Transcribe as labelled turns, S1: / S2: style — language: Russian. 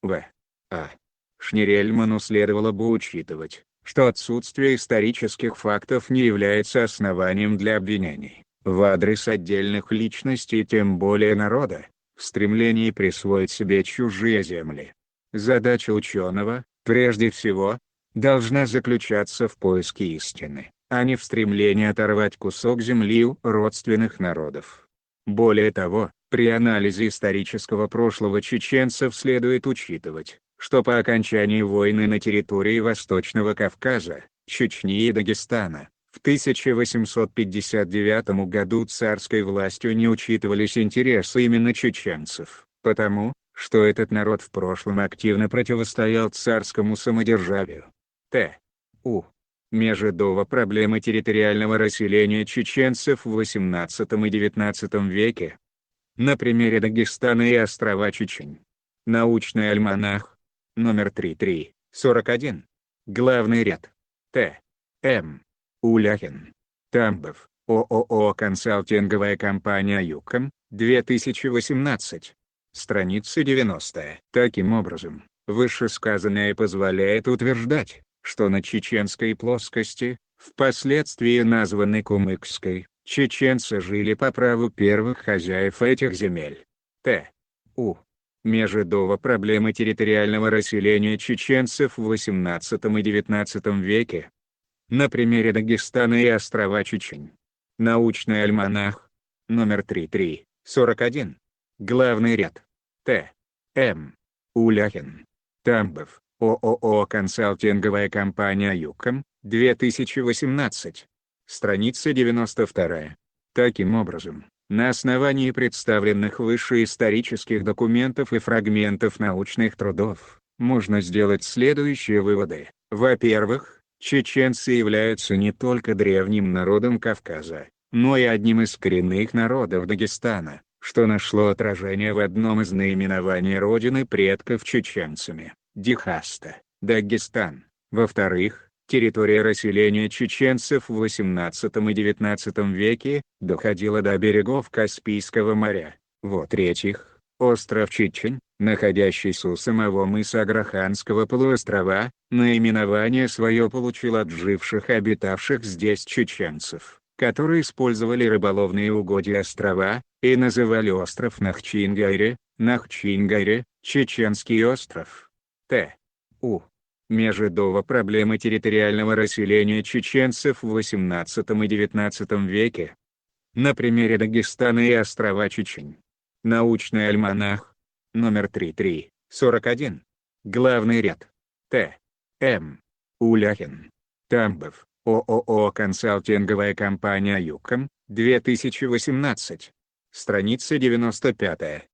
S1: В. А. Шнирельману следовало бы учитывать, что отсутствие исторических фактов не является основанием для обвинений в адрес отдельных личностей, тем более народа, в стремлении присвоить себе чужие земли. Задача ученого, прежде всего, должна заключаться в поиске истины, а не в стремлении оторвать кусок земли у родственных народов. Более того, при анализе исторического прошлого чеченцев следует учитывать, что по окончании войны на территории Восточного Кавказа, Чечни и Дагестана, в 1859 году царской властью не учитывались интересы именно чеченцев, потому, что этот народ в прошлом активно противостоял царскому самодержавию. Т.У. Межедово проблемы территориального расселения чеченцев в XVIII и XIX веке. На примере Дагестана и острова Чечень. Научный альманах. Номер 3341. Главный ряд. Т.М. Уляхин. Тамбов. ООО «Консалтинговая компания ЮКОМ», 2018. Страница 90. Таким образом, вышесказанное позволяет утверждать, что на чеченской плоскости, впоследствии названной Кумыкской, чеченцы жили по праву первых хозяев этих земель. Т.У. Межедово проблемы территориального расселения чеченцев в XVIII и XIX веке. На примере Дагестана и острова Чечень. Научный альманах. Номер 3341. Главный ряд. Т.М. Уляхин. Тамбов. ООО «Консалтинговая компания ЮКОМ», 2018. Страница 92. Таким образом, на основании представленных выше исторических документов и фрагментов научных трудов, можно сделать следующие выводы. Во-первых, чеченцы являются не только древним народом Кавказа, но и одним из коренных народов Дагестана, что нашло отражение в одном из наименований родины предков чеченцами – Дихаста, Дагестан. Во-вторых, территория расселения чеченцев в XVIII и XIX веке доходила до берегов Каспийского моря. В-третьих, остров Чечень, находящийся у самого мыса Аграханского полуострова, наименование свое получил от живших и обитавших здесь чеченцев, которые использовали рыболовные угодья острова, и называли остров Нахчингайре, Чеченский остров. Т.У. Межедово проблемы территориального расселения чеченцев в XVIII и XIX веке. На примере Дагестана и острова Чечень. Научный альманах. Номер 3341. Главный ряд. Т.М. Уляхин. Тамбов. ООО «Консалтинговая компания ЮКОМ», 2018. Страница 95.